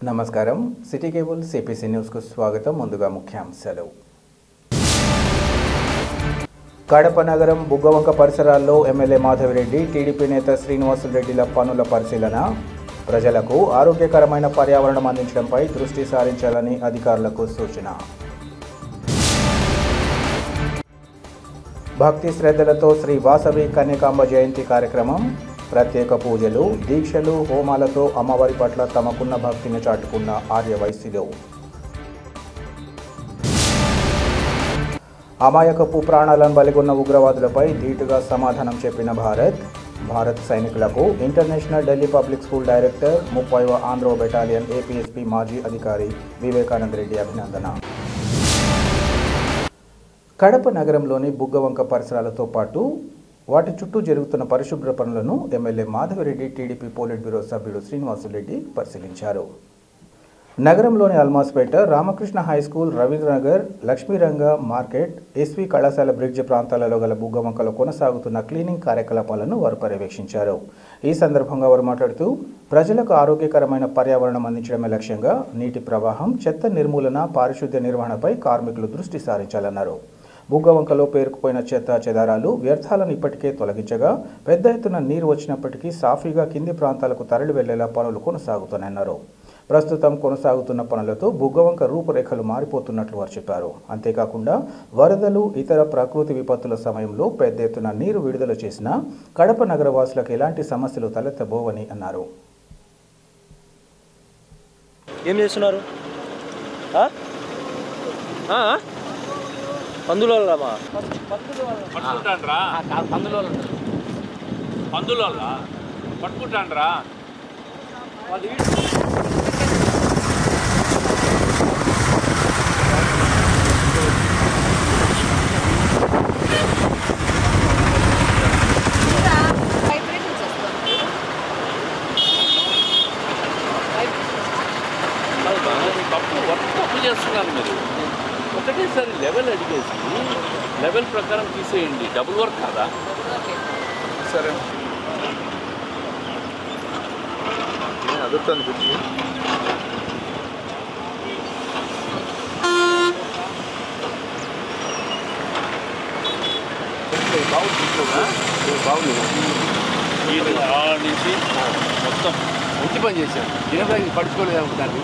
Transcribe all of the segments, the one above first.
నమస్కారం city cable CPC news కు స్వాగతం. ముందుగా ముఖ్యాంశాలు. కడప నగరం బుగ్గవంక పరిసరాల్లో ఎమ్మెల్యే మాధవిరెడ్డి, టీడీపీ నేత శ్రీనివాసులరెడ్డిల పనుల పరిశీలన. ప్రజలకు ఆరోగ్యకరమైన పర్యావరణం అందించడంపై దృష్టి సారించాలని అధికారులకు సూచన. భక్తి శ్రద్ధలతో శ్రీ వాసవి కన్యకాంబ జయంతి కార్యక్రమం. ప్రత్యేక పూజలు, దీక్షలు, హోమాలతో అమ్మవారి పట్ల తమకున్న భక్తిని చాటుకున్న ఆర్యవైశ్యులు. అమాయకపు ప్రాణాలను బలిగొన్న ఉగ్రవాదులపై ధీటుగా సమాధానం చెప్పిన భారత్ సైనికులకు international Delhi public school director 30వ ఆంధ్ర బెటాలియన్ ఏపీఎస్పీ మాజీ అధికారి వివేకానంద రెడ్డి అభినందన. కడప నగరంలోని బుగ్గవంక పరిసరాలతో పాటు వాటి చుట్టూ జరుగుతున్న పరిశుభ్ర పనులను MLA Madhavi Reddy, TDP politburo సభ్యుడు శ్రీనివాసులరెడ్డి పరిశీలించారు. నగరంలోని Almaspet, Ramakrishna high school, Ravindranagar, Lakshmiranga market, SV కళాశాల బ్రిడ్జ్ ప్రాంతాలలో గల బుగ్గవంకలో కొనసాగుతున్న క్లీనింగ్ కార్యకలాపాలను వారు పర్యవేక్షించారు. ఈ సందర్భంగా వారు మాట్లాడుతూ ప్రజలకు ఆరోగ్యకరమైన పర్యావరణం అందించడమే లక్ష్యంగా నీటి ప్రవాహం, చెత్త నిర్మూలన, పారిశుద్ధ్య నిర్వహణపై కార్మికులు దృష్టి సారించాలన్నారు. బుగ్గవంకలో పేరుకుపోయిన చెత్త చెదారాలు, వ్యర్థాలను ఇప్పటికే తొలగించగా పెద్ద ఎత్తున నీరు వచ్చినప్పటికీ సాఫీగా కింది ప్రాంతాలకు తరలి వెళ్లేలా పనులు కొనసాగుతున్నాయన్నారు. ప్రస్తుతం కొనసాగుతున్న పనులతో బుగ్గవంక రూపురేఖలు మారిపోతున్నట్లు వారు చెప్పారు. అంతేకాకుండా వరదలు, ఇతర ప్రకృతి విపత్తుల సమయంలో పెద్ద ఎత్తున నీరు విడుదల చేసినా కడప నగరవాసులకు ఎలాంటి సమస్యలు తలెత్తబోవని అన్నారు. ఏం చేస్తున్నారు? పందులోళ్ళమా? పట్టుకుంటాండ్రా తప్పు చేస్తున్నారు మీరు. ఒకటేసారి లెవెల్ అడిగేసి లెవెల్ ప్రకారం తీసేయండి. డబుల్ వర్క్ కాదా? సరే అడుగుతాను. బాగుంది నుంచి మొత్తం మంచి పని చేశాను. ఏమైనా పట్టుకోలేదు అనుకుంటాను.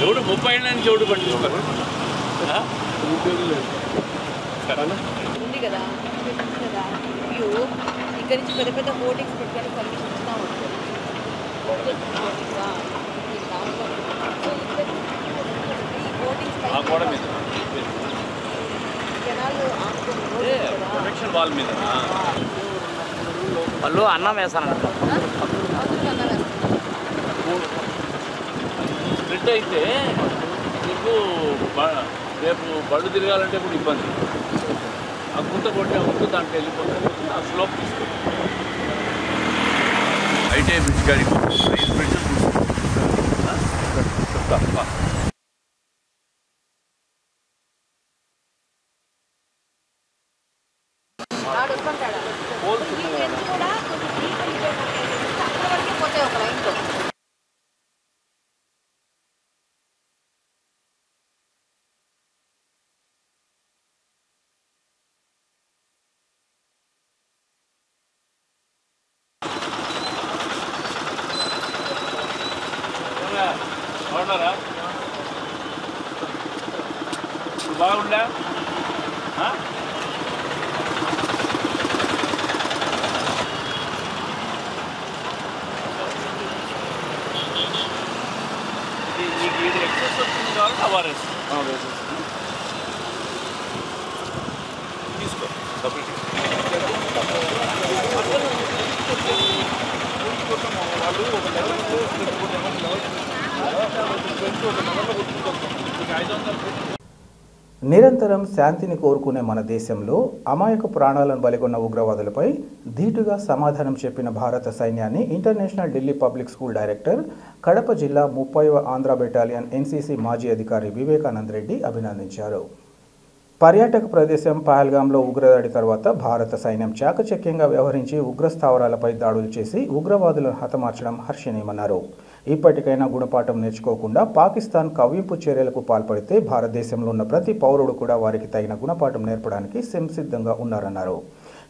ఎవడు 30 ఏళ్ళ నుంచి ఎవడు పట్టుకోరు ఉంది కదా వ్యూ. ఇక్కడ నుంచి పెద్ద పెద్ద బోటింగ్స్ పెట్టడానికి పర్మిషన్ ఇస్తూ ఉంటుంది. జనాలు ప్రొటెక్షన్ వాల్ మీద వాళ్ళు అన్నం వేస్తానంట. స్ప్లిట్ అయితే మీకు రేపు బళ్ళు తిరగాలంటే కూడా ఇబ్బంది. ఆ గుంత కొట్టే ముందు దాంట్లో వెళ్ళిపోతుంది. ఆ స్లోప్ తీసుకోండి. అయితే బ్రిడ్జ్ గాడి బ్రిడ్జ్ చెప్తా. పోతాయి ఒక లైన్లో. బాగున్నారా? బాగుండా? ఇది ఎక్సెస్ వస్తుంది కాబట్టి అవారెస్ తీసుకో. సపరేట్ వాళ్ళు ఒక లెవెల్ నిరంతరం శాంతిని కోరుకునే మన దేశంలో అమాయక ప్రాణాలను బలిగొన్న ఉగ్రవాదులపై ధీటుగా సమాధానం చెప్పిన భారత సైన్యాన్ని international Delhi public school director, Kadapa జిల్లా 30వ ఆంధ్ర బెటాలియన్ ఎన్సీసీ మాజీ అధికారి వివేకానంద రెడ్డి అభినందించారు. పర్యాటక ప్రదేశం పహల్గాంలో ఉగ్రదాడి తర్వాత భారత సైన్యం చాకచక్యంగా వ్యవహరించి ఉగ్ర స్థావరాలపై దాడులు చేసి ఉగ్రవాదులను హతమార్చడం హర్షణీయమన్నారు. ఇప్పటికైనా గుణపాఠం నేర్చుకోకుండా పాకిస్తాన్ కవ్వింపు చర్యలకు పాల్పడితే భారతదేశంలో ఉన్న ప్రతి పౌరుడు కూడా వారికి తగిన గుణపాఠం నేర్పడానికి సంసిద్ధంగా ఉన్నారన్నారు.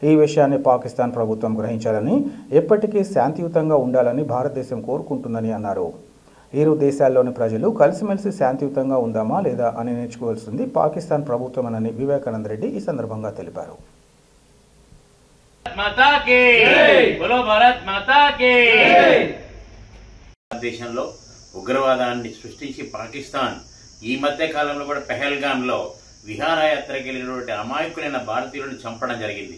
ఈ విషయాన్ని పాకిస్తాన్ ప్రభుత్వం గ్రహించాలని, ఎప్పటికీ శాంతియుతంగా ఉండాలని భారతదేశం కోరుకుంటుందని అన్నారు. ఇరు దేశాల్లోని ప్రజలు కలిసిమెలిసి శాంతియుతంగా ఉందామా లేదా అని నేర్చుకోవాల్సింది పాకిస్తాన్ ప్రభుత్వమని వివేకానంద రెడ్డి ఈ సందర్భంగా తెలిపారు. దేశంలో ఉగ్రవాదాన్ని సృష్టించి పాకిస్తాన్ ఈ మధ్య కాలంలో కూడా పెహల్గాంలో విహారయాత్రకి వెళ్ళినటువంటి అమాయకులైన భారతీయులను చంపడం జరిగింది.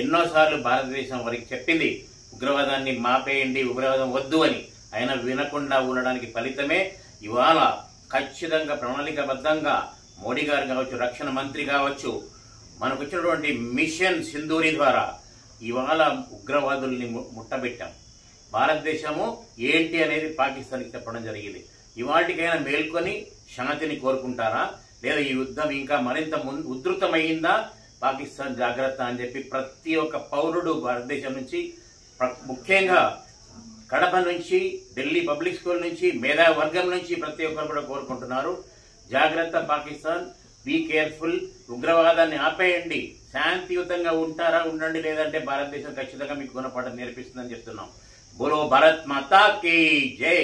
ఎన్నోసార్లు భారతదేశం వారికి చెప్పింది ఉగ్రవాదాన్ని మాపేయండి, ఉగ్రవాదం వద్దు అని. అయినా వినకుండా ఉండడానికి ఫలితమే ఇవాళ ఖచ్చితంగా ప్రణాళికాబద్ధంగా మోడీ గారు కావచ్చు, రక్షణ మంత్రి కావచ్చు, మనకు వచ్చినటువంటి మిషన్ సింధూరి ద్వారా ఇవాళ ఉగ్రవాదుల్ని ముట్టబెట్టాం. భారతదేశము ఏంటి అనేది పాకిస్తాన్కి చెప్పడం జరిగింది. ఇవాటికైనా మేల్కొని శాంతిని కోరుకుంటారా, లేదా ఈ యుద్ధం ఇంకా మరింత ఉధృతమైందా, పాకిస్తాన్ జాగ్రత్త అని చెప్పి ప్రతి ఒక్క పౌరుడు భారతదేశం నుంచి, ముఖ్యంగా కడప నుంచి, ఢిల్లీ పబ్లిక్ స్కూల్ నుంచి, మేధావి వర్గం నుంచి ప్రతి ఒక్కరు కూడా కోరుకుంటున్నారు. జాగ్రత్త పాకిస్తాన్, బీ కేర్ఫుల్, ఉగ్రవాదాన్ని ఆపేయండి, శాంతియుతంగా ఉంటారా ఉండండి, లేదంటే భారతదేశం ఖచ్చితంగా మీకు గుణపాఠం నేర్పిస్తుందని చెప్తున్నాం. బోలో భారత్ మాతా కీ జై.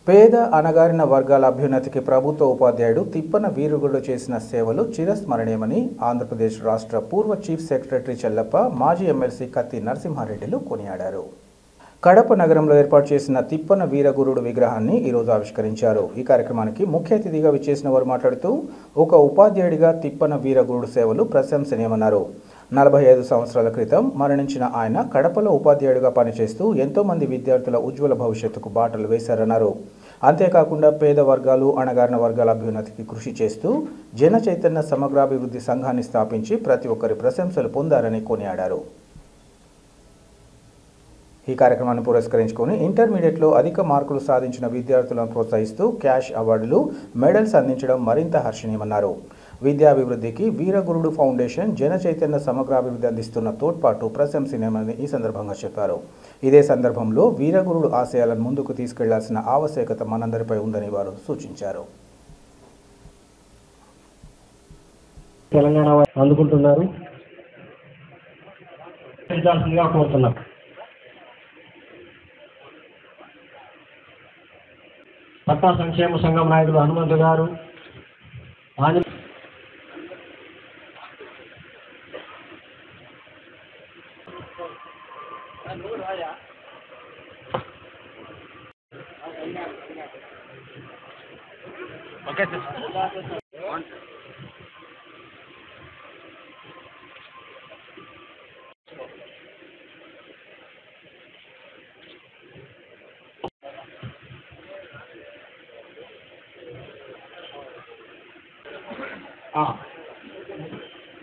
పేద అణగారిన వర్గాల అభ్యున్నతికి ప్రభుత్వ ఉపాధ్యాయుడు తిప్పన వీరగుడు చేసిన సేవలు చిరస్మరణీయమని ఆంధ్రప్రదేశ్ రాష్ట్ర పూర్వ చీఫ్ సెక్రటరీ చెల్లప్ప, మాజీ ఎమ్మెల్సీ కత్తి నరసింహారెడ్డిలు కొనియాడారు. కడప నగరంలో ఏర్పాటు చేసిన తిప్పన వీరగురుడు విగ్రహాన్ని ఈరోజు ఆవిష్కరించారు. ఈ కార్యక్రమానికి ముఖ్య అతిథిగా విచ్చేసిన వారు మాట్లాడుతూ, ఒక ఉపాధ్యాయుడిగా తిప్పన వీరగురుడు సేవలు ప్రశంసనీయమన్నారు. 45 సంవత్సరాల క్రితం మరణించిన ఆయన కడపలో ఉపాధ్యాయుడిగా పనిచేస్తూ ఎంతోమంది విద్యార్థుల ఉజ్వల భవిష్యత్తుకు బాటలు వేశారన్నారు. అంతేకాకుండా పేద వర్గాలు, అణగారిన వర్గాల అభ్యున్నతికి కృషి చేస్తూ జన చైతన్య సమగ్రాభివృద్ధి సంఘాన్ని స్థాపించి ప్రతి ఒక్కరి ప్రశంసలు పొందారని కొనియాడారు. ఈ కార్యక్రమాన్ని పురస్కరించుకొని ఇంటర్మీడియట్లో అధిక మార్కులు సాధించిన విద్యార్థులను ప్రోత్సహిస్తూ క్యాష్ అవార్డులు, మెడల్స్ అందించడం మరింత హర్షణీయమన్నారు. విద్యాభివృద్ధికి వీరగురుడు ఫౌండేషన్ జన చైతన్య సమగ్రాభివృద్ధి అందిస్తున్న తోడ్పాటు ప్రశంసనీయమని ఈ సందర్భంగా చెప్పారు. ఇదే సందర్భంలో వీరగురుడు ఆశయాలను ముందుకు తీసుకెళ్లాల్సిన ఆవశ్యకత మనందరిపై ఉందని వారు సూచించారు. తెలంగాణ అందుకుంటున్నారు, పట్టణ సంక్షేమ సంఘం నాయకులు హనుమంతు గారు,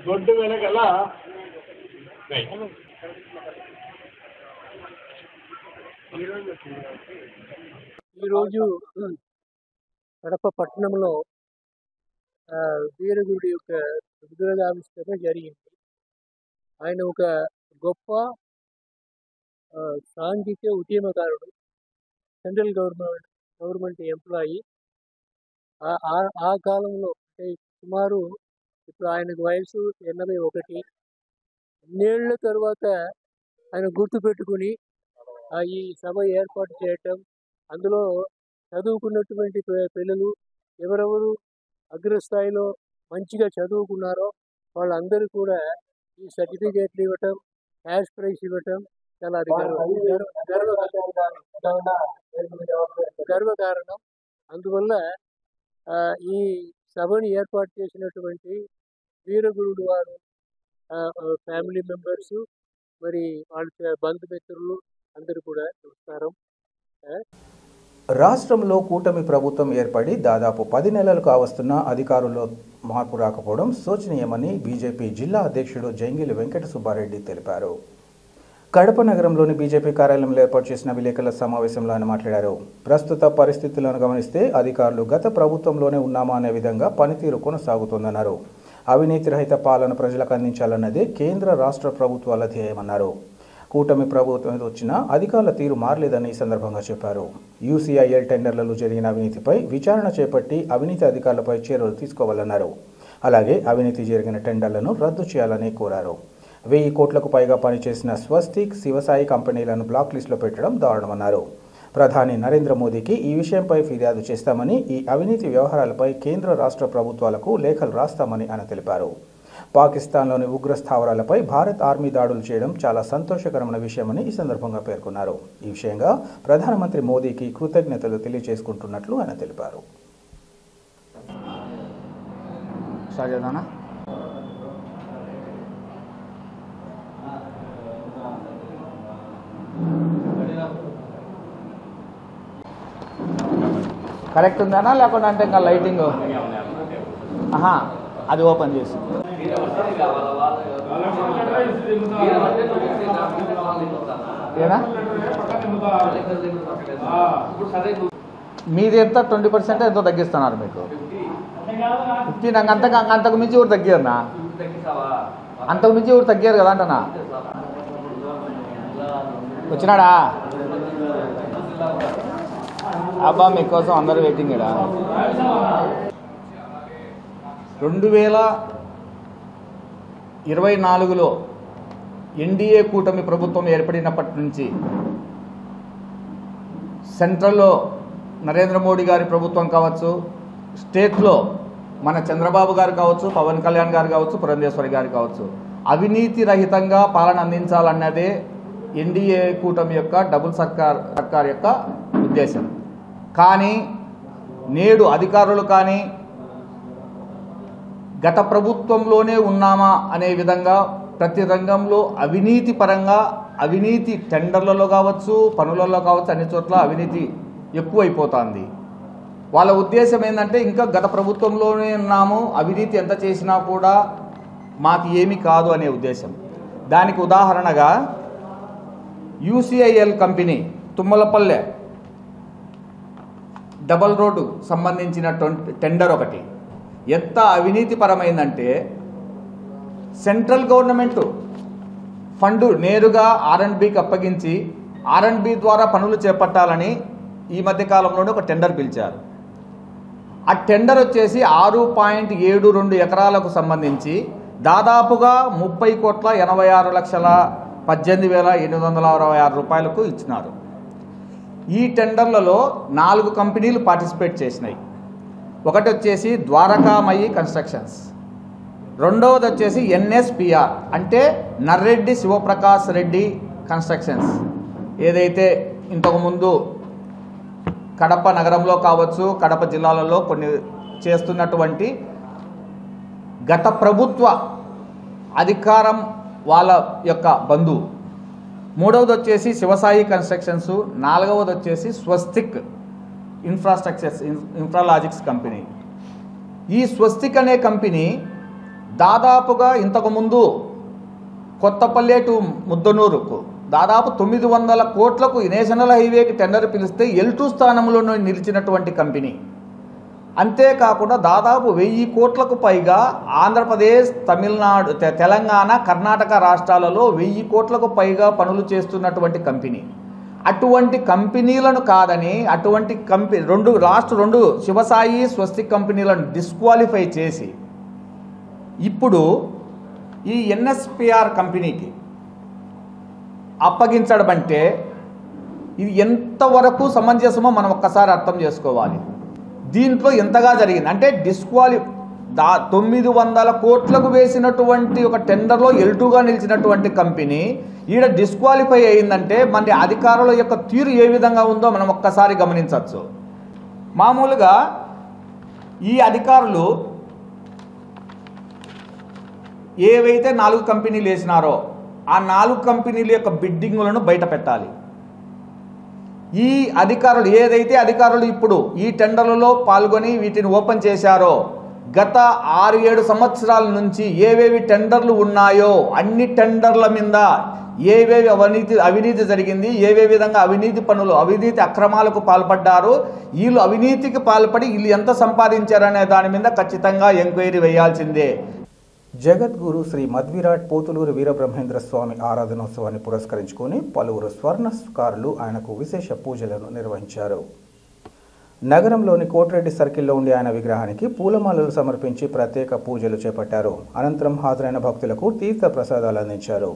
గొడ్డు వెనకల ఈరోజు కడప పట్టణంలో వీరగుడి యొక్క విగ్రహావిష్కరణ జరిగింది. ఆయన ఒక గొప్ప సాంఘిక ఉద్యమకారుడు, సెంట్రల్ గవర్నమెంట్ ఎంప్లాయీ. ఆ కాలంలో అంటే సుమారు ఇప్పుడు ఆయనకు వయసు 81. ఇన్నేళ్ల తర్వాత ఆయన గుర్తుపెట్టుకుని ఈ సభ ఏర్పాటు చేయటం, అందులో చదువుకున్నటువంటి పిల్లలు ఎవరెవరు అగ్రస్థాయిలో మంచిగా చదువుకున్నారో వాళ్ళందరూ కూడా ఈ సర్టిఫికేట్లు ఇవ్వటం, క్యాష్ ప్రైజ్ ఇవ్వటం చాలా అది గర్వకారణం. అందువల్ల ఈ సభని ఏర్పాటు చేసినటువంటి వీరగురుడు వారు ఫ్యామిలీ మెంబర్స్, మరి వాళ్ళ బంధుమిత్రులు అందరూ కూడా నమస్కారం. రాష్ట్రంలో కూటమి ప్రభుత్వం ఏర్పడి దాదాపు 10 నెలలు కావస్తున్న అధికారుల్లో మార్పు రాకపోవడం శోచనీయమని బీజేపీ జిల్లా అధ్యక్షుడు జంగిలి వెంకట సుబ్బారెడ్డి తెలిపారు. కడప నగరంలోని బీజేపీ కార్యాలయంలో ఏర్పాటు చేసిన విలేకరుల సమావేశంలో ఆయన మాట్లాడారు. ప్రస్తుత పరిస్థితులను గమనిస్తే అధికారులు గత ప్రభుత్వంలోనే ఉన్నామా అనే విధంగా పనితీరు కొనసాగుతోందన్నారు. అవినీతి రహిత పాలన ప్రజలకు అందించాలన్నదే కేంద్ర రాష్ట్ర ప్రభుత్వాల ధ్యేయమన్నారు. కూటమి ప్రభుత్వం వచ్చినా అధికారుల తీరు మారలేదని ఈ సందర్భంగా చెప్పారు. యూసీఐఎల్ టెండర్లలో జరిగిన అవినీతిపై విచారణ చేపట్టి అవినీతి అధికారులపై చర్యలు తీసుకోవాలన్నారు. అలాగే అవినీతి జరిగిన టెండర్లను రద్దు చేయాలని కోరారు. 1000 కోట్లకు పైగా పనిచేసిన స్వస్తిక్, శివసాయి కంపెనీలను బ్లాక్ లిస్టులో పెట్టడం దారుణమన్నారు. ప్రధాని నరేంద్ర మోదీకి ఈ విషయంపై ఫిర్యాదు చేస్తామని, ఈ అవినీతి వ్యవహారాలపై కేంద్ర రాష్ట్ర ప్రభుత్వాలకు లేఖలు రాస్తామని ఆయన తెలిపారు. పాకిస్తాన్లోని ఉగ్ర స్థావరాలపై భారత్ ఆర్మీ దాడులు చేయడం చాలా సంతోషకరమైన విషయమని ఈ సందర్భంగా పేర్కొన్నారు. ఈ విషయంగా ప్రధానమంత్రి మోదీకి కృతజ్ఞతలు తెలియజేసుకుంటున్నట్లు ఆయన తెలిపారు. కరెక్ట్ ఉందనా లేకుండా అంటే ఇంకా లైటింగ్ అది ఓపెన్ చేసి మీది ఎంత 20% ఎంతో తగ్గిస్తున్నారు మీకు 15 అంతకు మించి కూడా తగ్గారనా అంతకు మించి కూడా తగ్గారు కదా అంటనా వచ్చినాడా అబ్బా మీకోసం అందరూ వెయిటింగ్ ఇక్కడ 2024లో ఎన్డీఏ కూటమి ప్రభుత్వం ఏర్పడినప్పటి నుంచి సెంట్రల్లో నరేంద్ర మోడీ గారి ప్రభుత్వం కావచ్చు, స్టేట్లో మన చంద్రబాబు గారు కావచ్చు, పవన్ కళ్యాణ్ గారు కావచ్చు, పురంధేశ్వరి గారు కావచ్చు, అవినీతి రహితంగా పాలన అందించాలన్నదే ఎన్డీఏ కూటమి యొక్క డబుల్ సర్కార్ యొక్క ఉద్దేశం. కానీ నేడు అధికారులు కానీ గత ప్రభుత్వంలోనే ఉన్నామా అనే విధంగా ప్రతి రంగంలో అవినీతి పరంగా, అవినీతి టెండర్లలో కావచ్చు, పనులలో కావచ్చు, అన్ని చోట్ల అవినీతి ఎక్కువైపోతుంది. వాళ్ళ ఉద్దేశం ఏంటంటే ఇంకా గత ప్రభుత్వంలోనే ఉన్నాము, అవినీతి ఎంత చేసినా కూడా మాకు ఏమీ కాదు అనే ఉద్దేశం. దానికి ఉదాహరణగా UCIL company Tummalapalle double road సంబంధించిన టెండర్ ఒకటి ఎంత అవినీతిపరమైందంటే సెంట్రల్ గవర్నమెంట్ ఫండ్ నేరుగా R&Bకి అప్పగించి R&B ద్వారా పనులు చేపట్టాలని ఈ మధ్య కాలంలోనే ఒక టెండర్ పిలిచారు. ఆ టెండర్ వచ్చేసి 6.72 ఎకరాలకు సంబంధించి దాదాపుగా 30,86,18,866 రూపాయలకు ఇచ్చినారు. ఈ టెండర్లలో 4 కంపెనీలు పార్టిసిపేట్ చేసినాయి. ఒకటి వచ్చేసి ద్వారకామయి కన్స్ట్రక్షన్స్, రెండవది వచ్చేసి NSPR అంటే నర్రెడ్డి శివప్రకాష్ రెడ్డి కన్స్ట్రక్షన్స్, ఏదైతే ఇంతకుముందు కడప నగరంలో కావచ్చు, కడప జిల్లాలలో కొన్ని చేస్తున్నటువంటి గత ప్రభుత్వ అధికారం వాళ్ళ యొక్క బంధువు. మూడవది వచ్చేసి శివసాయి కన్స్ట్రక్షన్స్, నాలుగవది వచ్చేసి స్వస్తిక్ ఇన్ఫ్రాలాజిక్స్ కంపెనీ. ఈ స్వస్తిక్ అనే కంపెనీ దాదాపుగా ఇంతకుముందు కొత్తపల్లె టు ముద్దనూరుకు దాదాపు 900 కోట్లకు నేషనల్ హైవేకి టెండర్ పిలిస్తే L2 స్థానంలో నిలిచినటువంటి కంపెనీ. అంతేకాకుండా దాదాపు 1000 కోట్లకు పైగా ఆంధ్రప్రదేశ్, తమిళనాడు, తెలంగాణ, కర్ణాటక రాష్ట్రాలలో 1000 కోట్లకు పైగా పనులు చేస్తున్నటువంటి కంపెనీ. అటువంటి కంపెనీలను కాదని అటువంటి రెండు శివసాయి, స్వస్తిక్ కంపెనీలను డిస్క్వాలిఫై చేసి ఇప్పుడు ఈ NSPR కంపెనీకి అప్పగించడం అంటే ఇది ఎంతవరకు సమంజసమో మనం ఒక్కసారి అర్థం చేసుకోవాలి. దీంట్లో ఎంతగా జరిగింది అంటే 900 కోట్లకు వేసినటువంటి ఒక టెండర్లో L2గా నిలిచినటువంటి కంపెనీ ఈడ డిస్క్వాలిఫై అయిందంటే మన అధికారుల యొక్క తీరు ఏ విధంగా ఉందో మనం ఒక్కసారి గమనించవచ్చు. మామూలుగా ఈ అధికారులు ఏవైతే 4 కంపెనీలు వేసినారో ఆ 4 కంపెనీల యొక్క బిడ్డింగులను బయట పెట్టాలి. ఈ అధికారులు అధికారులు ఇప్పుడు ఈ టెండర్లలో పాల్గొని వీటిని ఓపెన్ చేశారో గత 6-7 సంవత్సరాల నుంచి ఏవేవి టెండర్లు ఉన్నాయో అన్ని టెండర్ల మీద ఏవేవి అవినీతి జరిగింది, ఏవే విధంగా అవినీతి అక్రమాలకు పాల్పడ్డారు, వీళ్ళు అవినీతికి పాల్పడి వీళ్ళు ఎంత సంపాదించారనే దాని మీద ఖచ్చితంగా ఎంక్వైరీ వేయాల్సిందే. జగద్గురు శ్రీ మధ్విరాట్ పోతులూరు వీరబ్రహ్మేంద్ర స్వామి ఆరాధనోత్సవాన్ని పురస్కరించుకొని పలువురు స్వర్ణకారులు ఆయనకు విశేష పూజలను నిర్వహించారు. నగరంలోని కోటిరెడ్డి సర్కిల్లో ఉండే ఆయన విగ్రహానికి పూలమాలలు సమర్పించి ప్రత్యేక పూజలు చేపట్టారు. అనంతరం హాజరైన భక్తులకు తీర్థ ప్రసాదాలు అందించారు.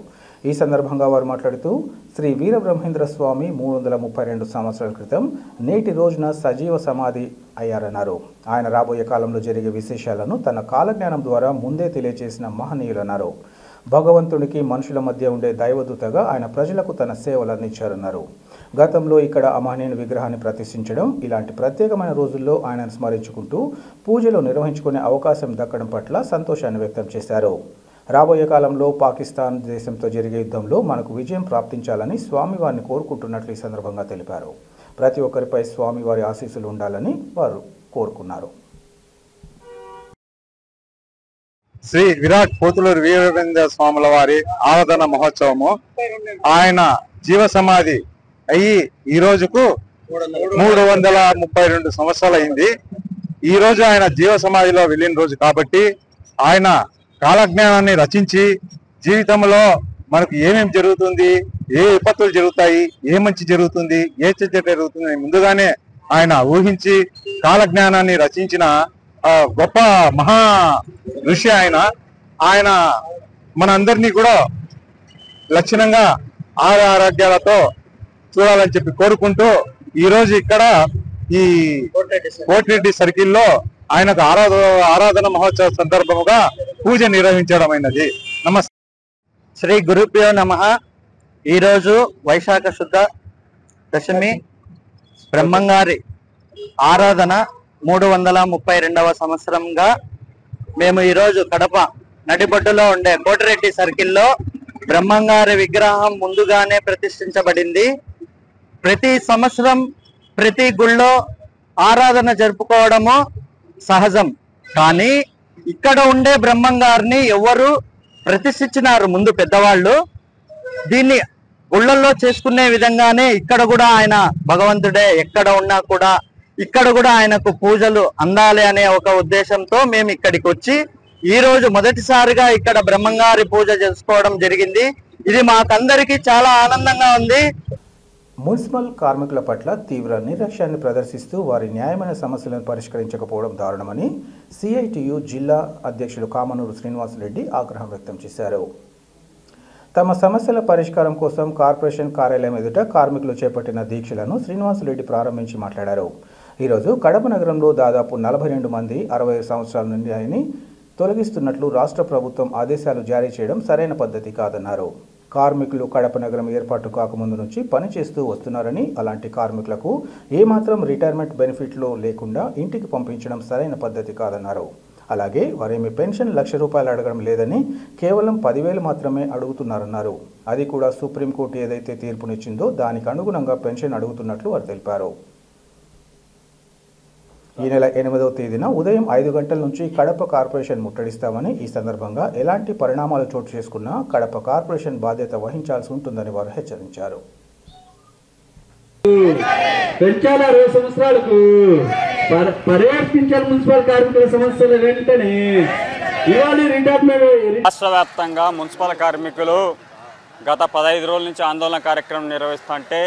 ఈ సందర్భంగా వారు మాట్లాడుతూ శ్రీ వీరబ్రహ్మేంద్ర స్వామి 332 సంవత్సరాల క్రితం నేటి రోజున సజీవ సమాధి అయ్యారన్నారు. ఆయన రాబోయే కాలంలో జరిగే విశేషాలను తన కాలజ్ఞానం ద్వారా ముందే తెలియజేసిన మహనీయులన్నారు. భగవంతునికి మనుషుల మధ్య ఉండే దైవదూతగా ఆయన ప్రజలకు తన సేవలు అందించారన్నారు. గతంలో ఇక్కడ అమహనీయుని విగ్రహాన్ని ప్రతిష్ఠించడం, ఇలాంటి ప్రత్యేకమైన రోజుల్లో ఆయనను స్మరించుకుంటూ పూజలు నిర్వహించుకునే అవకాశం దక్కడం పట్ల సంతోషాన్ని వ్యక్తం చేశారు. రాబోయే కాలంలో పాకిస్తాన్ దేశంతో జరిగే యుద్ధంలో మనకు విజయం ప్రాప్తించాలని స్వామివారిని కోరుకుంటున్నట్లు ఈ సందర్భంగా తెలిపారు. ప్రతి ఒక్కరిపై స్వామివారి ఆశీస్సులు ఉండాలని వారు కోరుకున్నారు. శ్రీ విరాట్ పోతులూరు వీరబ్రహ్మేంద్ర స్వాముల వారి ఆరాధన మహోత్సవము ఆయన జీవ సమాధి అయ్యి ఈ రోజుకు 332 సంవత్సరాలు అయింది. ఈ రోజు ఆయన జీవ సమాధిలో వెళ్ళిన రోజు కాబట్టి ఆయన కాలజ్ఞానాన్ని రచించి జీవితంలో మనకు ఏమేమి జరుగుతుంది, ఏ విపత్తులు జరుగుతాయి, ఏ మంచి జరుగుతుంది, ఏ చెడ్డ జరుగుతుంది ముందుగానే ఆయన ఊహించి కాలజ్ఞానాన్ని రచించిన గొప్ప మహా ఋషి ఆయన మనందరినీ కూడా లక్షణంగా ఆరోగ్యాలతో చూడాలని చెప్పి కోరుకుంటూ ఈ రోజు ఇక్కడ ఈ కోటిరెడ్డి సర్కిల్లో ఆయనకు ఆరాధన మహోత్సవ సందర్భముగా పూజ నిర్వహించడం అయినది. నమస్తే. శ్రీ గురుభ్యో నమః. ఈరోజు వైశాఖ శుద్ధ దశమి బ్రహ్మంగారి ఆరాధన 332వ సంవత్సరంగా మేము ఈరోజు కడప నడిబొడ్డులో ఉండే కోటిరెడ్డి సర్కిల్లో బ్రహ్మంగారి విగ్రహం ముందుగానే ప్రతిష్ఠించబడింది. ప్రతి సంవత్సరం ప్రతి గుళ్ళో ఆరాధన జరుపుకోవడము సహజం. కానీ ఇక్కడ ఉండే బ్రహ్మంగారిని ఎవరు ప్రతిష్ఠించినారు ముందు పెద్దవాళ్ళు. దీన్ని గుళ్ళల్లో చేసుకునే విధంగానే ఇక్కడ కూడా ఆయన భగవంతుడే ఎక్కడ ఉన్నా కూడా ఇక్కడ కూడా ఆయనకు పూజలు అందాలి అనే ఒక ఉద్దేశంతో మేము ఇక్కడికి వచ్చి ఈ రోజు మొదటిసారిగా ఇక్కడ బ్రహ్మంగారి పూజ చేసుకోవడం జరిగింది. ఇది మాకందరికీ చాలా ఆనందంగా ఉంది. మున్సిపల్ కార్మికుల పట్ల తీవ్ర నిర్లక్ష్యాన్ని ప్రదర్శిస్తూ వారి న్యాయమైన సమస్యలను పరిష్కరించకపోవడం దారుణమని సిఐటియు జిల్లా అధ్యక్షులు కామనూరు శ్రీనివాసరెడ్డి ఆగ్రహం వ్యక్తం చేశారు. తమ సమస్యల పరిష్కారం కోసం కార్పొరేషన్ కార్యాలయం ఎదుట కార్మికులు చేపట్టిన దీక్షలను శ్రీనివాసరెడ్డి ప్రారంభించి మాట్లాడారు. ఈరోజు కడప నగరంలో దాదాపు 42 మంది 60 సంవత్సరాల నుండి ఆయన్ని తొలగిస్తున్నట్లు రాష్ట్ర ప్రభుత్వం ఆదేశాలు జారీ చేయడం సరైన పద్ధతి కాదన్నారు. కార్మికులు కడప నగరం ఏర్పాటు కాకముందు నుంచి పనిచేస్తూ వస్తున్నారని, అలాంటి కార్మికులకు ఏమాత్రం రిటైర్మెంట్ బెనిఫిట్లు లేకుండా ఇంటికి పంపించడం సరైన పద్ధతి కాదన్నారు. అలాగే వారేమి పెన్షన్ ₹1,00,000 అడగడం లేదని కేవలం 10,000 మాత్రమే అడుగుతున్నారన్నారు. అది కూడా సుప్రీంకోర్టు ఏదైతే తీర్పునిచ్చిందో దానికి అనుగుణంగా పెన్షన్ అడుగుతున్నట్లు వారు తెలిపారు. ఈ నెల 8వ తేదీన ఉదయం 5 గంటల నుంచి కడప కార్పొరేషన్ ముట్టడిస్తామని, ఈ సందర్భంగా ఎలాంటి పరిణామాలు చోటు చేసుకున్నా కడప కార్పొరేషన్ బాధ్యత వహించాల్సి ఉంటుందని వారు హెచ్చరించారు. పెంచాలి 60 సంవత్సరాలకు పరివర్తించాలి మున్సిపల్ కార్మికుల సమస్యలు వెంటనే ఇవాళ రిటైర్మెంట్. రాష్ట్ర వ్యాప్తంగా మున్సిపల్ కార్మికులు గత 15 రోజుల నుంచి ఆందోళన కార్యక్రమం నిర్వహిస్తుంటే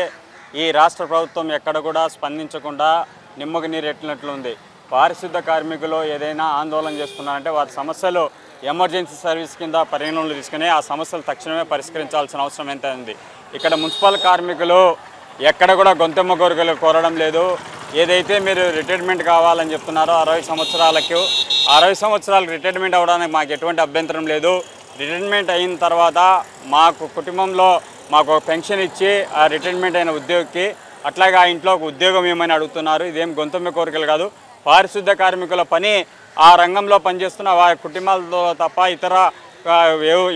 ఈ రాష్ట్ర ప్రభుత్వం ఎక్కడ కూడా స్పందించకుండా నిమ్మకు నీరెట్టినట్లుంది. పారిశుద్ధ కార్మికులు ఏదైనా ఆందోళన చేస్తున్నారంటే వారి సమస్యలు ఎమర్జెన్సీ సర్వీస్ కింద పరిగణనలు తీసుకుని ఆ సమస్యలు తక్షణమే పరిష్కరించాల్సిన అవసరం ఎంత ఉంది. ఇక్కడ మున్సిపల్ కార్మికులు ఎక్కడ కూడా గొంతెమ్మ కోరికలు కోరడం లేదు. ఏదైతే మీరు రిటైర్మెంట్ కావాలని చెప్తున్నారో 60 సంవత్సరాలకు 60 సంవత్సరాలకు రిటైర్మెంట్ అవ్వడానికి మాకు ఎటువంటి అభ్యంతరం లేదు. రిటైర్మెంట్ అయిన తర్వాత మాకు కుటుంబంలో మాకు పెన్షన్ ఇచ్చి ఆ రిటైర్మెంట్ అయిన ఉద్యోగికి అట్లాగే ఆ ఇంట్లో ఒక ఉద్యోగం ఏమని అడుగుతున్నారు. ఇదేం గొంతెమ్మ కోరికలు కాదు. పారిశుద్ధ కార్మికుల పని ఆ రంగంలో పనిచేస్తున్న వారి కుటుంబాలతో తప్ప ఇతర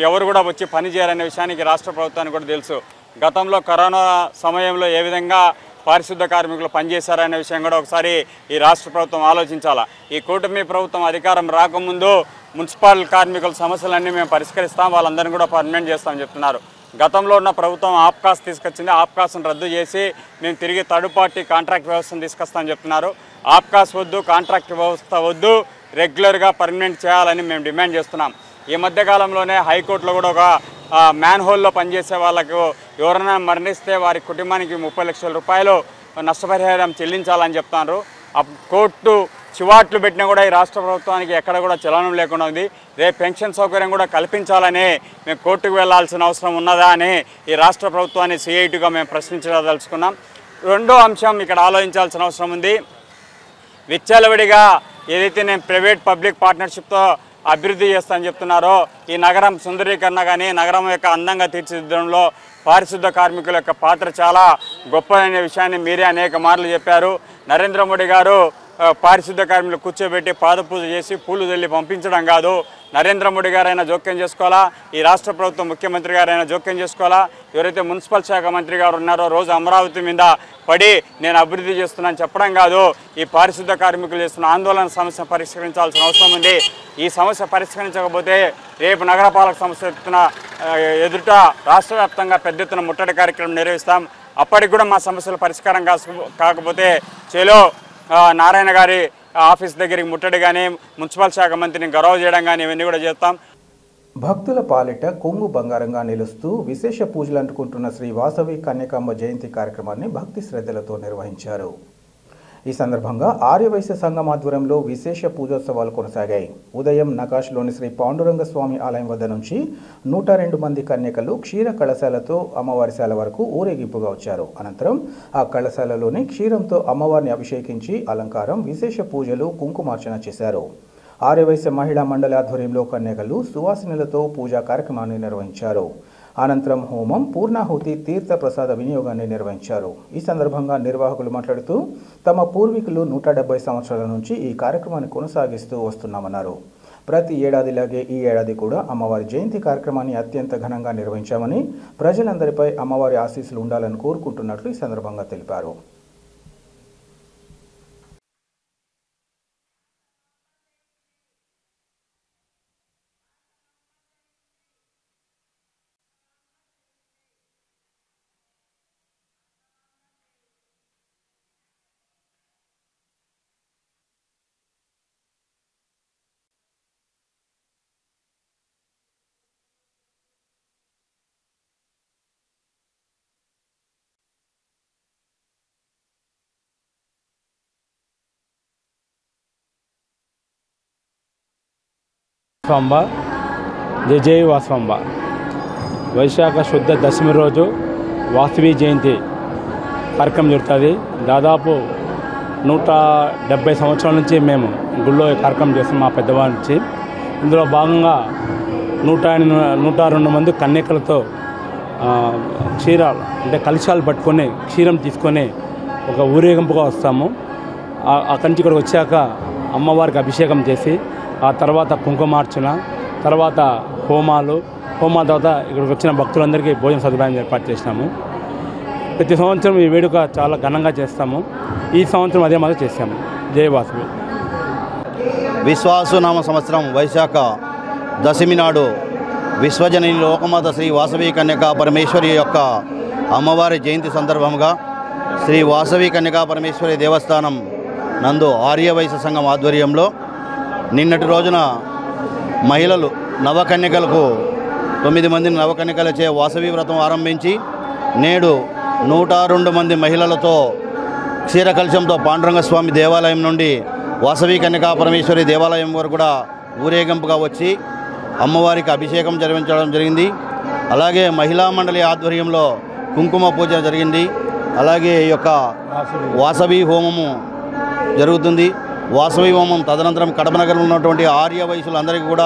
ఎవరు కూడా వచ్చి పని చేయరనే విషయానికి రాష్ట్ర ప్రభుత్వానికి కూడా తెలుసు. గతంలో కరోనా సమయంలో ఏ విధంగా పారిశుద్ధ కార్మికులు పనిచేశారనే విషయం కూడా ఒకసారి ఈ రాష్ట్ర ప్రభుత్వం ఆలోచించాలా. ఈ కూటమి ప్రభుత్వం అధికారం రాకముందు మున్సిపల్ కార్మికుల సమస్యలన్నీ మేము పరిష్కరిస్తాం, వాళ్ళందరినీ కూడా పర్మనెంట్ చేస్తామని చెప్తున్నారు. గతంలో ఉన్న ప్రభుత్వం ఆప్కాస్ తీసుకొచ్చింది. ఆప్కాస్ను రద్దు చేసి మేము తిరిగి థర్డ్ పార్టీ కాంట్రాక్ట్ వ్యవస్థను తీసుకొస్తామని చెప్తున్నారు. ఆప్కాస్ వద్దు, కాంట్రాక్ట్ వ్యవస్థ వద్దు, రెగ్యులర్గా పర్మనెంట్ చేయాలని మేము డిమాండ్ చేస్తున్నాం. ఈ మధ్యకాలంలోనే హైకోర్టులో కూడా ఒక మ్యాన్ హోల్లో పనిచేసే వాళ్ళకు ఎవరైనా మరణిస్తే వారి కుటుంబానికి 30 లక్షల రూపాయలు నష్టపరిహారం చెల్లించాలని చెప్తున్నారు. కోర్టు చివాట్లు పెట్టినా కూడా ఈ రాష్ట్ర ప్రభుత్వానికి ఎక్కడ కూడా చలనం లేకుండా ఉంది. రేపు పెన్షన్ సౌకర్యం కూడా కల్పించాలని మేము కోర్టుకు వెళ్లాల్సిన అవసరం ఉన్నదా అని ఈ రాష్ట్ర ప్రభుత్వాన్ని సిఐటిగా మేము ప్రశ్నించదలుచుకున్నాం. రెండో అంశం ఇక్కడ ఆలోచించాల్సిన అవసరం ఉంది. విచ్చలవిడిగా ఏదైతే నేను ప్రైవేట్ పబ్లిక్ పార్ట్నర్షిప్తో అభివృద్ధి చేస్తానని చెప్తున్నారో ఈ నగరం సుందరీకరణ కానీ నగరం యొక్క అందంగా తీర్చిదిద్దడంలో పారిశుద్ధ కార్మికుల యొక్క పాత్ర చాలా గొప్పదనే విషయాన్ని మీరే అనేక మార్లు చెప్పారు. నరేంద్ర మోడీ గారు పారిశుద్ధ కార్మికులు కూర్చోబెట్టి పాదపూజ చేసి పూలు తల్లి పంపించడం కాదు. నరేంద్ర మోడీ గారైనా జోక్యం చేసుకోవాలా, ఈ రాష్ట్ర ప్రభుత్వం ముఖ్యమంత్రి గారైనా జోక్యం చేసుకోవాలా. ఎవరైతే మున్సిపల్ శాఖ మంత్రి గారు ఉన్నారో రోజు అమరావతి మీద పడి నేను అభివృద్ధి చేస్తున్నాను చెప్పడం కాదు. ఈ పారిశుద్ధ కార్మికులు చేస్తున్న ఆందోళన సమస్య పరిష్కరించాల్సిన అవసరం ఉంది. ఈ సమస్య పరిష్కరించకపోతే రేపు నగరపాలక సంస్థ ఎదుట రాష్ట్ర వ్యాప్తంగా పెద్ద ఎత్తున ముట్టడి కార్యక్రమం నిర్వహిస్తాం. అప్పటికి కూడా మా సమస్యల పరిష్కారం కాకపోతే చేలో నారాయణ గారి ఆఫీస్ దగ్గరికి ముట్టడి కానీ మున్సిపల్ శాఖ మంత్రిని గౌరవ చేయడం కానీ ఇవన్నీ కూడా చేస్తాం. భక్తుల పాలిట కొంగు బంగారంగా నిలుస్తూ విశేష పూజలు అందుకుంటున్న శ్రీ వాసవి కన్యకాంబ జయంతి కార్యక్రమాన్ని భక్తి శ్రద్ధలతో నిర్వహించారు. ఈ సందర్భంగా ఆర్యవైశ్య సంఘం ఆధ్వర్యంలో విశేష పూజోత్సవాలు కొనసాగాయి. ఉదయం నకాష్లోని శ్రీ పాండురంగ స్వామి ఆలయం వద్ద నుంచి 102 మంది కన్యకలు క్షీర కళశాలతో అమ్మవారిశాల వరకు ఊరేగింపుగా వచ్చారు. అనంతరం ఆ కళశాలలోని క్షీరంతో అమ్మవారిని అభిషేకించి అలంకారం, విశేష పూజలు, కుంకుమార్చన చేశారు. ఆర్యవైశ్య మహిళా మండలి ఆధ్వర్యంలో కన్యకలు సువాసినులతో పూజా కార్యక్రమాన్ని నిర్వహించారు. అనంతరం హోమం, పూర్ణాహుతి, తీర్థ ప్రసాద వినియోగాన్ని నిర్వహించారు. ఈ సందర్భంగా నిర్వాహకులు మాట్లాడుతూ తమ పూర్వీకులు 170 సంవత్సరాల నుంచి ఈ కార్యక్రమాన్ని కొనసాగిస్తూ వస్తున్నామన్నారు. ప్రతి ఏడాదిలాగే ఈ ఏడాది కూడా అమ్మవారి జయంతి కార్యక్రమాన్ని అత్యంత ఘనంగా నిర్వహించామని, ప్రజలందరిపై అమ్మవారి ఆశీస్సులు ఉండాలని కోరుకుంటున్నట్లు ఈ సందర్భంగా తెలిపారు. వాసవాంబ, జయ జయ వాసవాంబ. వైశాఖ శుద్ధ దశమి రోజు వాసవి జయంతి కార్యక్రమం జరుగుతుంది. దాదాపు 170 సంవత్సరాల నుంచి మేము గుళ్ళో కార్యక్రమం చేస్తున్నాం మా పెద్దవాళ్ళ నుంచి. ఇందులో భాగంగా 102 మంది కన్యకలతో క్షీరాలు అంటే కలశాలు పట్టుకొని క్షీరం తీసుకొని ఒక ఊరేగింపుగా వస్తాము. అక్కడి నుంచి ఇక్కడికి వచ్చాక అమ్మవారికి అభిషేకం చేసి ఆ తర్వాత కుంకుమార్చన, తర్వాత హోమాల తర్వాత ఇక్కడికి వచ్చిన భక్తులందరికీ భోజన సదుపాయం ఏర్పాటు చేసినాము. ప్రతి సంవత్సరం ఈ వేడుక చాలా ఘనంగా చేస్తాము. ఈ సంవత్సరం అదే మాదిరి చేస్తాము. జయ వాసవి. విశ్వాసనామ సంవత్సరం వైశాఖ దశమి నాడు విశ్వజనని లోకమాత శ్రీ వాసవి కన్యకా పరమేశ్వరి యొక్క అమ్మవారి జయంతి సందర్భంగా శ్రీ వాసవి కన్యకా పరమేశ్వరి దేవస్థానం నందు ఆర్యవైశ్య సంఘం ఆధ్వర్యంలో నిన్నటి రోజున మహిళలు నవకన్యకలకు 9 మంది నవకన్యకలచే వాసవి వ్రతం ఆరంభించి నేడు 102 మంది మహిళలతో క్షీరకలశంతో పాండురంగ స్వామి దేవాలయం నుండి వాసవి కన్యకా పరమేశ్వరి దేవాలయం వరకు కూడా ఊరేగింపుగా వచ్చి అమ్మవారికి అభిషేకం జరిపించడం జరిగింది. అలాగే మహిళా మండలి ఆధ్వర్యంలో కుంకుమ పూజ జరిగింది. అలాగే ఈ యొక్క వాసవి హోమము జరుగుతుంది. వాసవి హోమం తదనంతరం కడప నగరంలో ఉన్నటువంటి ఆర్య వయసులందరికీ కూడా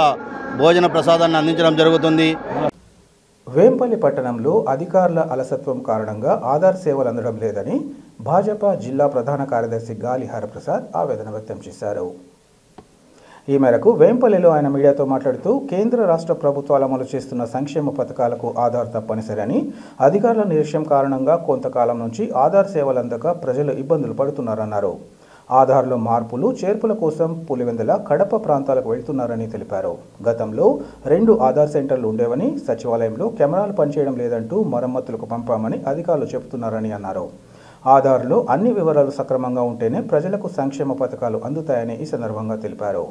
భోజన ప్రసాదాన్ని అందించడం జరుగుతుంది. వేంపల్లి పట్టణంలో అధికారుల అలసత్వం కారణంగా ఆధార్ సేవలు అందడం లేదని భాజపా జిల్లా ప్రధాన కార్యదర్శి గాలి హరప్రసాద్ ఆవేదన వ్యక్తం చేశారు. ఈ మేరకు వేంపల్లిలో ఆయన మీడియాతో మాట్లాడుతూ కేంద్ర రాష్ట్ర ప్రభుత్వాలు అమలు చేస్తున్న సంక్షేమ పథకాలకు ఆధార్ తప్పనిసరి అని, అధికారుల నిర్లక్ష్యం కారణంగా కొంతకాలం నుంచి ఆధార్ సేవలు అందక ప్రజలు ఇబ్బందులు పడుతున్నారన్నారు. ఆధార్లో మార్పులు చేర్పుల కోసం పులివెందుల, కడప ప్రాంతాలకు వెళ్తున్నారని తెలిపారు. గతంలో 2 ఆధార్ సెంటర్లు ఉండేవని, సచివాలయంలో కెమెరాలు పనిచేయడం లేదంటూ మరమ్మతులకు పంపామని అధికారులు చెబుతున్నారని అన్నారు. ఆధార్లో అన్ని వివరాలు సక్రమంగా ఉంటేనే ప్రజలకు సంక్షేమ పథకాలు అందుతాయని ఈ సందర్భంగా తెలిపారు.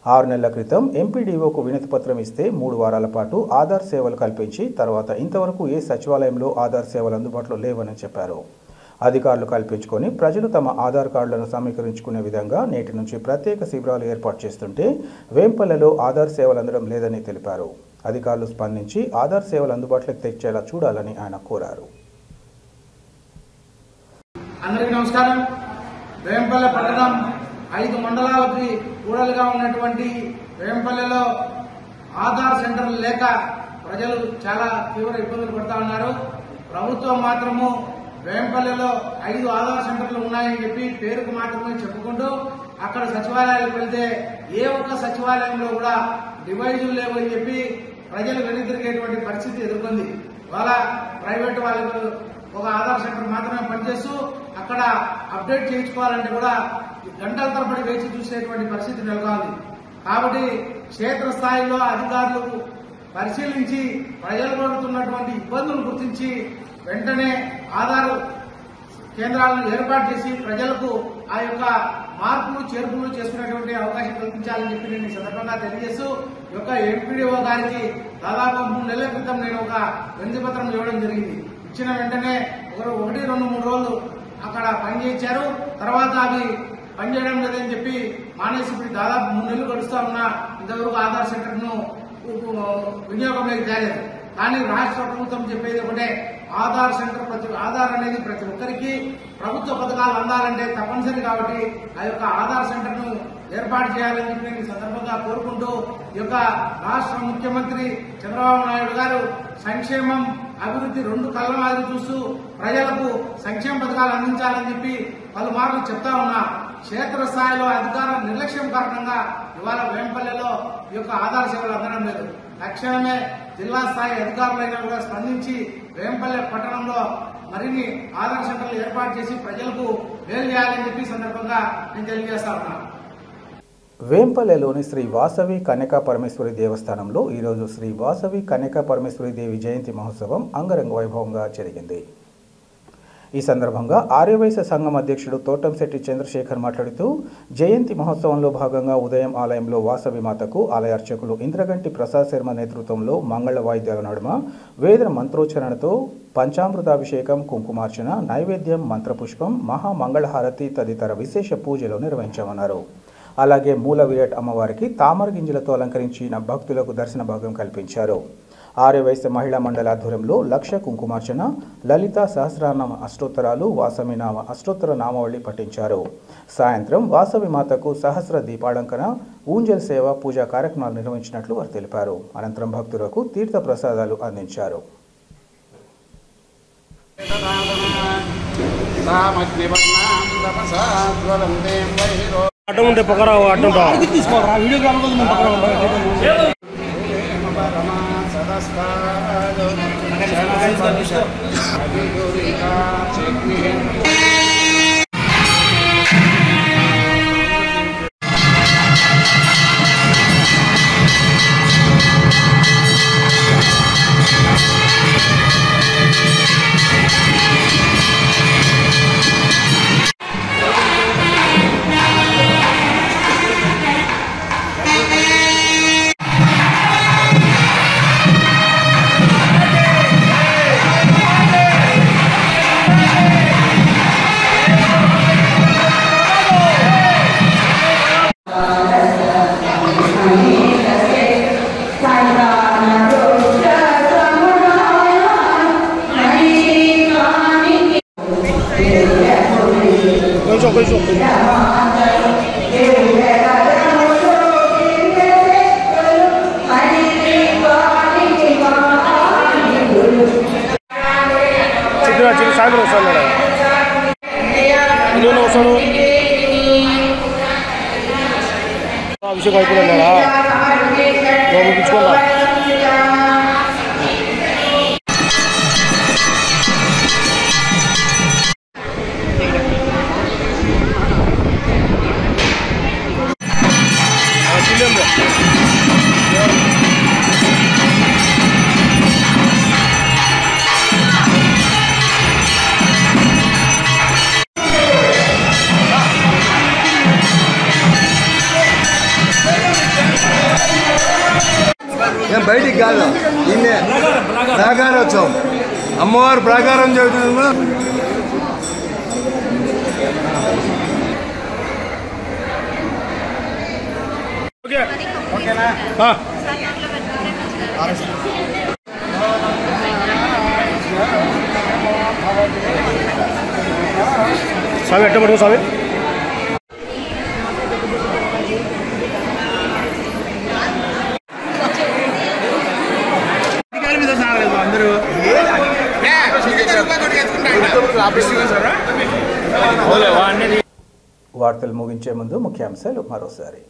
6 నెలల క్రితం ఎంపీడీఓకు వినతి పత్రం ఇస్తే 3 వారాల పాటు ఆధార్ సేవలు కల్పించి తర్వాత ఇంతవరకు ఏ సచివాలయంలో ఆధార్ సేవలు అందుబాటులో లేవని చెప్పారు. అధికారులు కల్పించుకొని ప్రజలు తమ ఆధార్ కార్డులను సమీకరించుకునే విధంగా నేటి నుంచి ప్రత్యేక శిబిరాలు ఏర్పాటు చేస్తుంటే వేంపల్లెలో ఆధార్ సేవలు అందడం లేదని తెలిపారు. అధికారులు స్పందించి ఆధార్ సేవలు అందుబాటులోకి తెచ్చేలా చూడాలని ఆయన కోరారు. అందరికీ నమస్కారం. వేంపల్లె పట్టణం 5 మండలాలకి కూడలుగా ఉన్నటువంటి వేంపల్లెలో ఆధార్ సెంటర్లు లేక ప్రజలు చాలా తీవ్ర ఇబ్బందులు పడుతూ ఉన్నారు. ప్రభుత్వం మాత్రము వేంపల్లెలో 5 ఆధార్ సెంటర్లు ఉన్నాయని చెప్పి పేరుకు మాత్రమే చెప్పుకుంటూ అక్కడ సచివాలయాలకు వెళ్తే ఏ ఒక్క సచివాలయంలో కూడా డివైజులు లేవని చెప్పి ప్రజలు వెనుతిరిగేటువంటి పరిస్థితి ఎదుర్కొంది. వాళ్ళ ప్రైవేట్ వాళ్ళకు ఒక ఆధార్ సెంటర్ మాత్రమే పనిచేస్తూ అక్కడ అప్డేట్ చేయించుకోవాలంటే కూడా గంటల తరబడి వేచి చూసేటువంటి పరిస్థితి నెలకొంది. కాబట్టి క్షేత్రస్థాయిలో అధికారులు పరిశీలించి ప్రజలు పడుతున్నటువంటి ఇబ్బందులు గుర్తించి వెంటనే ఆధార్ కేంద్రాలను ఏర్పాటు చేసి ప్రజలకు ఆ యొక్క మార్పులు చేర్పులు చేసుకునేటువంటి అవకాశం కల్పించాలని చెప్పి నేను ఈ సందర్భంగా తెలియజేస్తూ ఈ యొక్క ఎంపీడీఓ గారికి దాదాపు 3 నెలల క్రితం నేను ఒక వినతి పత్రం ఇవ్వడం జరిగింది. ఇచ్చిన వెంటనే 1, 2, 3 రోజులు అక్కడ పనిచేయించారు. తర్వాత అవి పనిచేయడం లేదని చెప్పి మానేసి ఇప్పుడు దాదాపు 3 నెలలు గడుస్తా ఉన్నా ఇంతవరకు ఆధార్ సెంటర్ను వినియోగంలోకి తేలేదు. కానీ రాష్ట్ర ప్రభుత్వం చెప్పేది ఒకటే, ఆధార్ సెంటర్ ఆధార్ అనేది ప్రతి ఒక్కరికి ప్రభుత్వ పథకాలు అందాలంటే తప్పనిసరి కాబట్టి ఆ యొక్క ఆధార్ సెంటర్ను ఏర్పాటు చేయాలని చెప్పి నేను ఈ సందర్భంగా కోరుకుంటూ ఈ యొక్క రాష్ట్ర ముఖ్యమంత్రి చంద్రబాబు నాయుడు గారు సంక్షేమం అభివృద్ధి 2 కళ్ళ మాదిరి చూస్తూ ప్రజలకు సంక్షేమ పథకాలు అందించాలని చెప్పి పలుమార్లు చెప్తా ఉన్నా క్షేత్రస్థాయిలో అధికారుల నిర్లక్ష్యం కారణంగా ఇవాళ వేంపల్లెలో ఈ యొక్క ఆధార్ సేవలు అందడం లేదు. తక్షణమే జిల్లా స్థాయి అధికారులైనా కూడా స్పందించి వేంపల్లె పట్టణంలో మరిన్ని ఆధార్ సెంటర్లు ఏర్పాటు చేసి ప్రజలకు మేలు చేయాలని చెప్పి సందర్భంగా నేను తెలియజేస్తా ఉన్నాను. వేంపల్లెలోని శ్రీ వాసవి కన్యకా పరమేశ్వరి దేవస్థానంలో ఈరోజు శ్రీ వాసవి కన్యకా పరమేశ్వరి దేవి జయంతి మహోత్సవం అంగరంగ వైభవంగా జరిగింది. ఈ సందర్భంగా ఆర్యవైశ్య సంఘం అధ్యక్షుడు తోటంశెట్టి చంద్రశేఖర్ మాట్లాడుతూ జయంతి మహోత్సవంలో భాగంగా ఉదయం ఆలయంలో వాసవి మాతకు ఆలయ అర్చకులు ఇంద్రగంటి ప్రసాద్ శర్మ నేతృత్వంలో మంగళ వాయిద్యాల నడుమ వేద మంత్రోచ్చరణతో పంచామృతాభిషేకం, కుంకుమార్చన, నైవేద్యం, మంత్రపుష్పం, మహామంగళహారతి తదితర విశేష పూజలు నిర్వహించామన్నారు. అలాగే మూల విరాట్ అమ్మవారికి తామర గింజలతో అలంకరించిన భక్తులకు దర్శన భాగం కల్పించారు. ఆర్యవైశ్య మహిళా మండల ఆధ్వర్యంలో లక్ష కుంకుమార్చన, లలిత సహస్రనామ అష్టోత్తరాలు, వాసవి నామ అష్టోత్తర నామావళి పఠించారు. సాయంత్రం వాసవి మాతకు సహస్ర దీపాలంకరణ, ఊంజల్ సేవ, పూజా కార్యక్రమాలు నిర్వహించినట్లు వారు తెలిపారు. అనంతరం భక్తులకు తీర్థ ప్రసాదాలు అందించారు. అటు ఉంటే పక్కన అటు తీసుకోరా వీడియో సాయంత్రం వస్తాను మేడం నేను వస్తాను అభిషేకం అయిపోయినా ముగించుకున్నా మేము బయటికి కాదు, దీన్నే ప్రాకారోత్సవం, అమ్మవారు ప్రాకారం చదువుతుంది. స్వామి ఎట్ట పడుతుంది స్వామి? వార్తలు ముగించే ముందు ముఖ్యాంశాలు మరోసారి.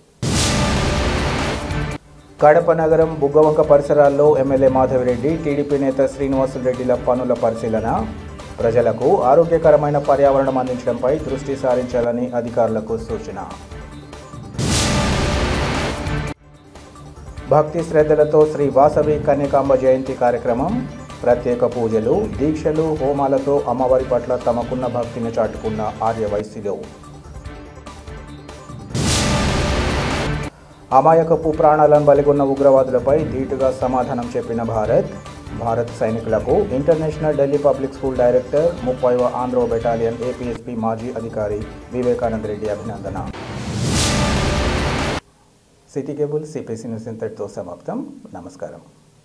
కడప నగరం బుగ్గవంక పరిసరాల్లో ఎమ్మెల్యే మాధవిరెడ్డి, టీడీపీ నేత శ్రీనివాసులరెడ్డిల పనుల పరిశీలన. ప్రజలకు ఆరోగ్యకరమైన పర్యావరణం అందించడంపై దృష్టి సారించాలని అధికారులకు సూచన. భక్తి శ్రద్ధలతో శ్రీ వాసవి కన్యకాంబ జయంతి కార్యక్రమం. ప్రత్యేక పూజలు, దీక్షలు, హోమాలతో అమ్మవారి పట్ల తమకున్న భక్తిని చాటుకున్న ఆర్యవైశ్యులు. అమాయకపు ప్రాణాలను బలిగొన్న ఉగ్రవాదులపై ధీటుగా సమాధానం చెప్పిన భారత్ సైనికులకు international Delhi public school director 30వ ఆంధ్రో బెటాలియన్ ఏపీఎస్పీ మాజీ అధికారి వివేకానంద రెడ్డి అభినందన. సిటీ కేబుల్ సిపిసి న్యూస్ ఇంతటితో సమాప్తం. నమస్కారం.